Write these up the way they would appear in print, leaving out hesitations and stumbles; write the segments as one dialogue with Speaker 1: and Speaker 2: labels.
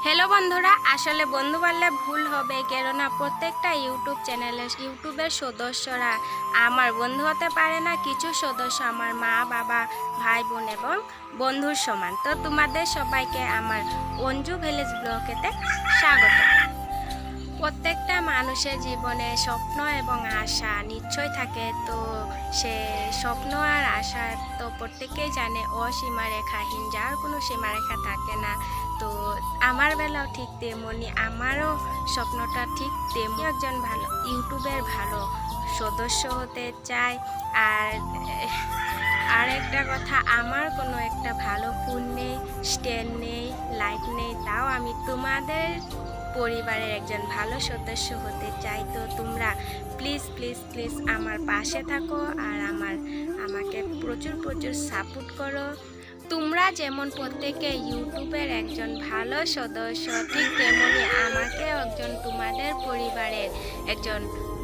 Speaker 1: Hello বন্ধুরা, আসলে বন্ধু বললে ভুল হবে, কেননা প্রত্যেকটা ইউটিউব চ্যানেলের ইউটিউবের সদস্যরা আমার বন্ধু হতে পারে না। কিছু সদস্য আমার মা বাবা ভাই বোন এবং বন্ধুর সমান। তো তোমাদের সবাইকে আমার অঞ্জু ভিলেজ ব্লগেতে স্বাগত। প্রত্যেকটা মানুষের জীবনে স্বপ্ন এবং আশা নিশ্চয় থাকে। তো সে স্বপ্ন আর আশা তো প্রত্যেকেই জানে অসীমারেখাহীন, যার কোনো সীমারেখা থাকে না। তো আমার বেলাও ঠিক তেমনি, আমারও স্বপ্নটা ঠিক তেমনি একজন ভালো ইউটিউবের ভালো সদস্য হতে চাই। আর আর একটা কথা, আমার কোনো একটা ভালো ফোন নেই, স্ট্যান্ড নেই, লাইট নেই, তাও আমি তোমাদের পরিবারের একজন ভালো সদস্য হতে চাই। তো তোমরা প্লিজ প্লিজ প্লিজ আমার পাশে থাকো আর আমাকে প্রচুর প্রচুর সাপোর্ট করো। তোমরা যেমন প্রত্যেকে ইউটিউবের একজন ভালো সদস্য, ঠিক তেমনি আমাকে একজন তোমাদের পরিবারের একজন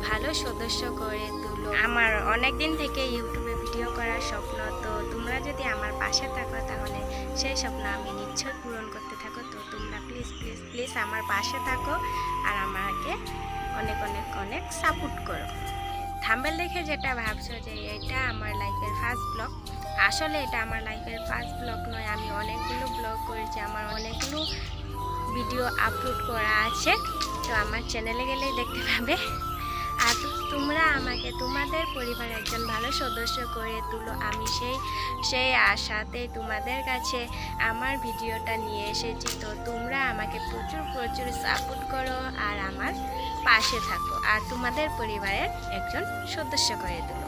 Speaker 1: ভালো সদস্য করে তুলো। আমার অনেক দিন থেকে ইউটিউবে ভিডিও করার স্বপ্ন। তো তোমরা যদি আমার পাশে থাকো তাহলে সেই স্বপ্ন আমি নিশ্চয়ই পূরণ করতে থাকো। তো তোমরা প্লিজ প্লিজ প্লিজ আমার পাশে থাকো আর আমাকে অনেক অনেক অনেক সাপোর্ট করো। থাম্বনেল দেখে যেটা ভাবছো যে এটা আমার লাইফের ফার্স্ট ব্লগ, আসলে এটা আমার লাইফের ফার্স্ট ব্লগ নয়। আমি অনেকগুলো ব্লগ করেছি, আমার অনেকগুলো ভিডিও আপলোড করা আছে। তো আমার চ্যানেলে গেলেই দেখতে পাবে। আর তোমরা আমাকে তোমাদের পরিবারের একজন ভালো সদস্য করে তুলো। আমি সেই আশাতে তোমাদের কাছে আমার ভিডিওটা নিয়ে এসেছি। তো তোমরা আমাকে প্রচুর প্রচুর সাপোর্ট করো আর আমার পাশে থাকো আর তোমাদের পরিবারের একজন সদস্য করে তুলো।